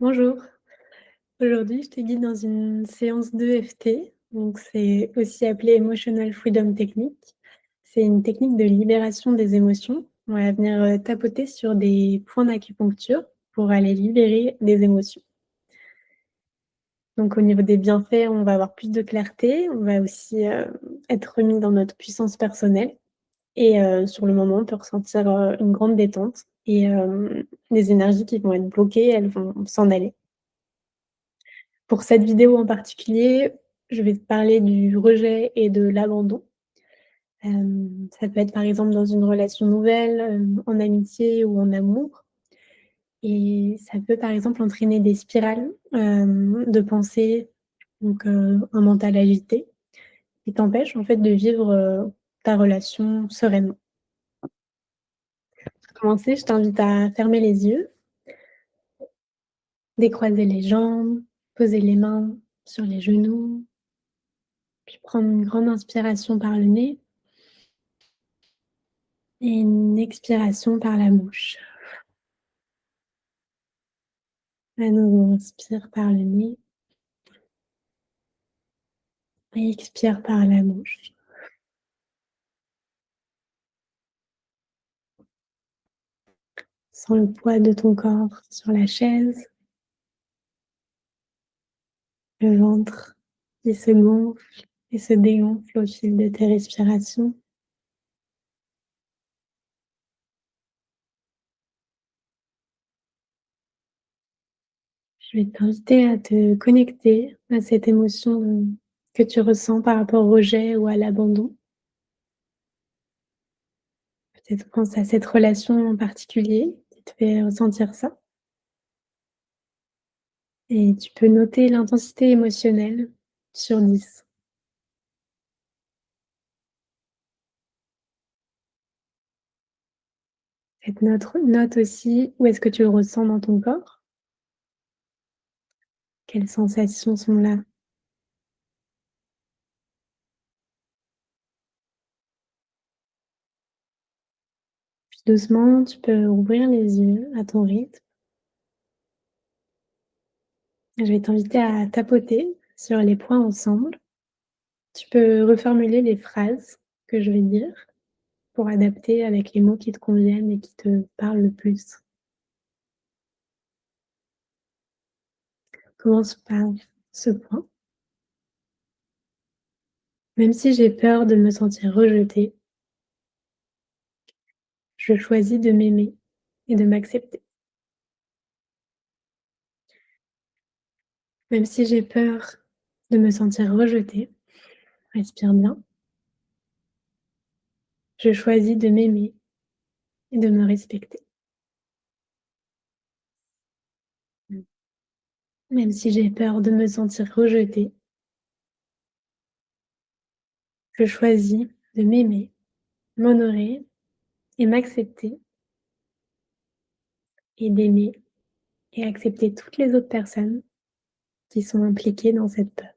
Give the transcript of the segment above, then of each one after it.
Bonjour, aujourd'hui je te guide dans une séance d'EFT, donc c'est aussi appelé Emotional Freedom Technique. C'est une technique de libération des émotions. On va venir tapoter sur des points d'acupuncture pour aller libérer des émotions. Donc au niveau des bienfaits, on va avoir plus de clarté, on va aussi être remis dans notre puissance personnelle et sur le moment, on peut ressentir une grande détente et les énergies qui vont être bloquées, elles vont s'en aller. Pour cette vidéo en particulier, je vais te parler du rejet et de l'abandon. Ça peut être par exemple dans une relation nouvelle, en amitié ou en amour et ça peut par exemple entraîner des spirales, de pensée, donc un mental agité qui t'empêche en fait de vivre, ta relation sereinement. Pour commencer, je t'invite à fermer les yeux, décroiser les jambes, poser les mains sur les genoux, puis prendre une grande inspiration par le nez. Et une expiration par la bouche. À nouveau, on inspire par le nez et expire par la bouche. Sens le poids de ton corps sur la chaise, le ventre qui se gonfle et se dégonfle au fil de tes respirations. Je vais t'inviter à te connecter à cette émotion, que tu ressens par rapport au rejet ou à l'abandon. Peut-être pense à cette relation en particulier qui te fait ressentir ça. Et tu peux noter l'intensité émotionnelle sur 10. Cette note aussi, où est-ce que tu le ressens dans ton corps? Quelles sensations sont là? Puis doucement, tu peux ouvrir les yeux à ton rythme. Je vais t'inviter à tapoter sur les points ensemble. Tu peux reformuler les phrases que je vais dire pour adapter avec les mots qui te conviennent et qui te parlent le plus. Commence par ce point. Même si j'ai peur de me sentir rejetée, je choisis de m'aimer et de m'accepter. Même si j'ai peur de me sentir rejetée, respire bien. Je choisis de m'aimer et de me respecter. Même si j'ai peur de me sentir rejetée, je choisis de m'aimer, m'honorer et m'accepter et d'aimer et accepter toutes les autres personnes qui sont impliquées dans cette peur.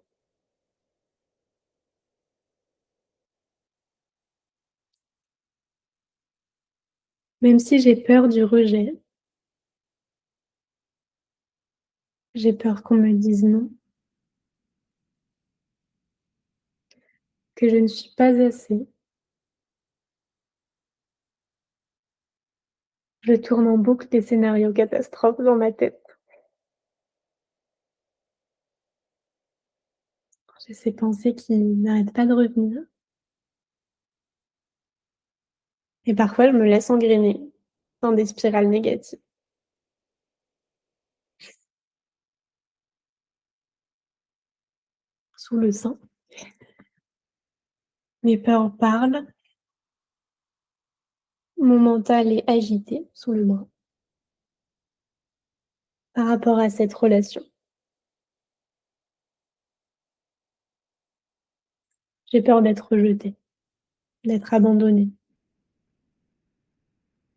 Même si j'ai peur du rejet, j'ai peur qu'on me dise non, que je ne suis pas assez, je tourne en boucle des scénarios catastrophes dans ma tête. J'ai ces pensées qui n'arrêtent pas de revenir et parfois je me laisse engrainer dans des spirales négatives. Sous le sein, mes peurs parlent, mon mental est agité sous le bras par rapport à cette relation. J'ai peur d'être rejetée, d'être abandonnée,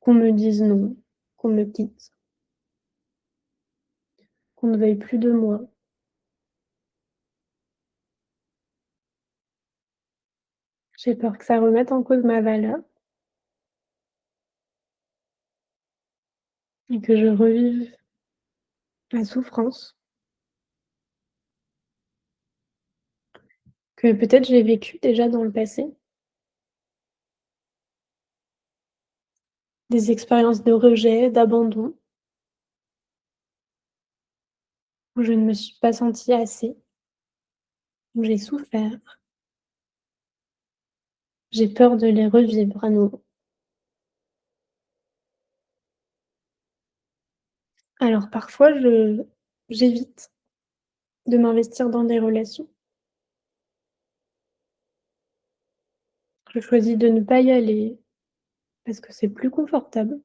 qu'on me dise non, qu'on me quitte, qu'on ne veuille plus de moi. J'ai peur que ça remette en cause ma valeur et que je revive la souffrance que peut-être j'ai vécue déjà dans le passé, des expériences de rejet, d'abandon, où je ne me suis pas sentie assez, où j'ai souffert. J'ai peur de les revivre à nouveau. Alors parfois j'évite de m'investir dans des relations. Je choisis de ne pas y aller parce que c'est plus confortable.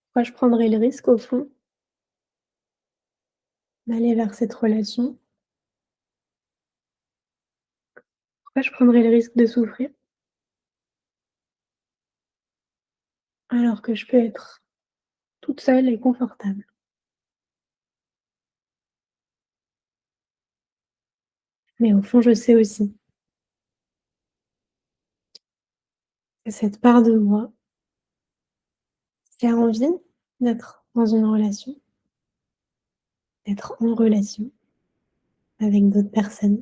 Pourquoi je prendrais le risque au fond d'aller vers cette relation? Pourquoi je prendrais le risque de souffrir alors que je peux être toute seule et confortable? Mais au fond, je sais aussi que cette part de moi qui a envie d'être dans une relation, d'être en relation avec d'autres personnes,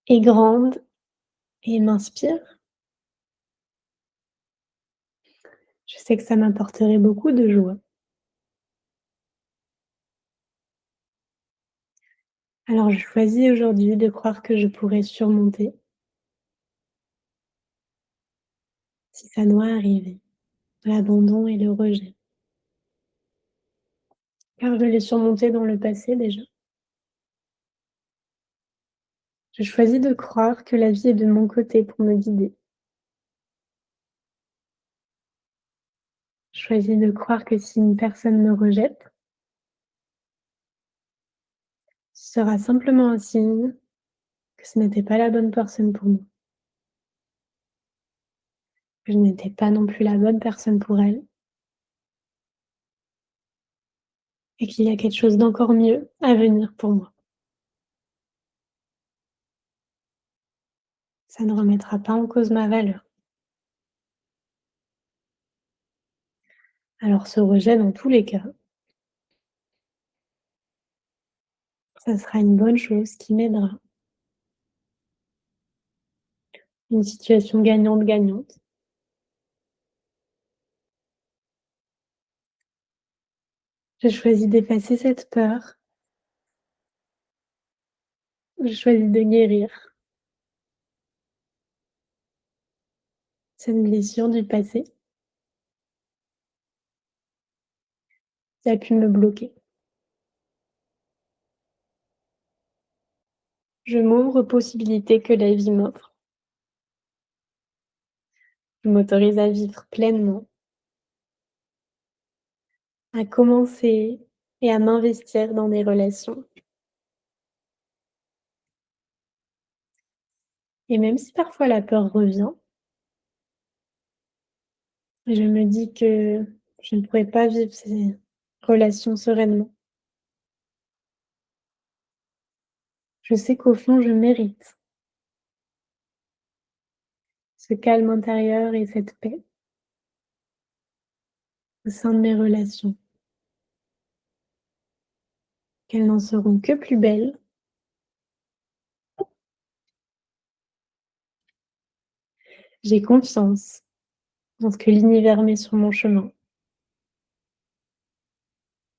est grande et m'inspire. Je sais que ça m'apporterait beaucoup de joie. Alors je choisis aujourd'hui de croire que je pourrais surmonter si ça doit arriver, l'abandon et le rejet. Car je l'ai surmonté dans le passé déjà. Je choisis de croire que la vie est de mon côté pour me guider. Je choisis de croire que si une personne me rejette, ce sera simplement un signe que ce n'était pas la bonne personne pour moi, que je n'étais pas non plus la bonne personne pour elle et qu'il y a quelque chose d'encore mieux à venir pour moi. Ça ne remettra pas en cause ma valeur. Alors ce rejet, dans tous les cas, ça sera une bonne chose qui m'aidera. Une situation gagnante-gagnante. J'ai choisi d'effacer cette peur. J'ai choisi de guérir cette blessure du passé qui a pu me bloquer. Je m'ouvre aux possibilités que la vie m'offre. Je m'autorise à vivre pleinement, à commencer et à m'investir dans des relations. Et même si parfois la peur revient, je me dis que je ne pourrais pas vivre ces relations sereinement. Je sais qu'au fond, je mérite ce calme intérieur et cette paix au sein de mes relations, qu'elles n'en seront que plus belles. J'ai confiance dans ce que l'univers met sur mon chemin.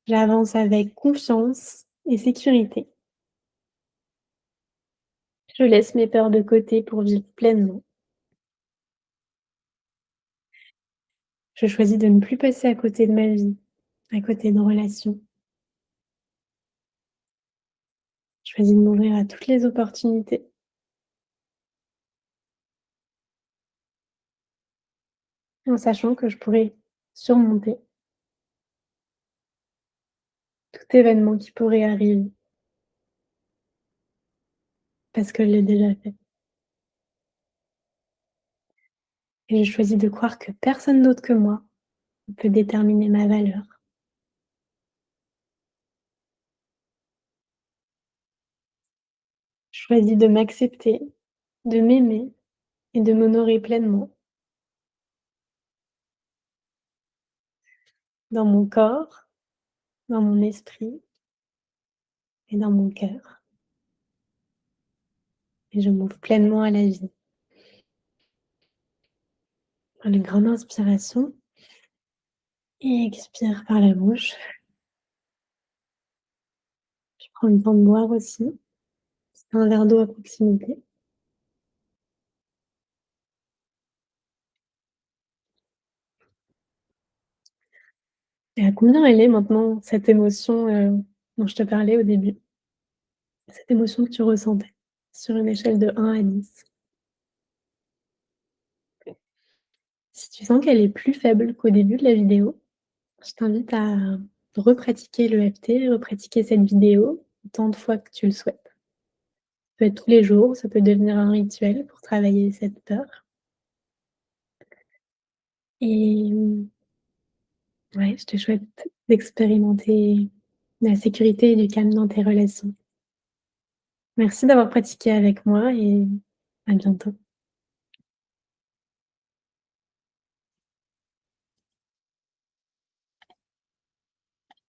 J'avance avec confiance et sécurité. Je laisse mes peurs de côté pour vivre pleinement. Je choisis de ne plus passer à côté de ma vie, à côté de relations. Je choisis de m'ouvrir à toutes les opportunités, en sachant que je pourrais surmonter tout événement qui pourrait arriver, parce que je l'ai déjà fait. Et je choisis de croire que personne d'autre que moi peut déterminer ma valeur. Je choisis de m'accepter, de m'aimer et de m'honorer pleinement. dans mon corps, dans mon esprit et dans mon cœur et je m'ouvre pleinement à la vie. Prends une grande inspiration et expire par la bouche. Je prends le temps de boire aussi. C'est un verre d'eau à proximité. Et à combien elle est maintenant cette émotion, dont je te parlais au début? Cette émotion que tu ressentais sur une échelle de 1 à 10? Si tu sens qu'elle est plus faible qu'au début de la vidéo, je t'invite à repratiquer l'EFT, repratiquer cette vidéo autant de fois que tu le souhaites. Ça peut être tous les jours, ça peut devenir un rituel pour travailler cette peur et ouais, je te souhaite d'expérimenter la sécurité et du calme dans tes relations. Merci d'avoir pratiqué avec moi et à bientôt.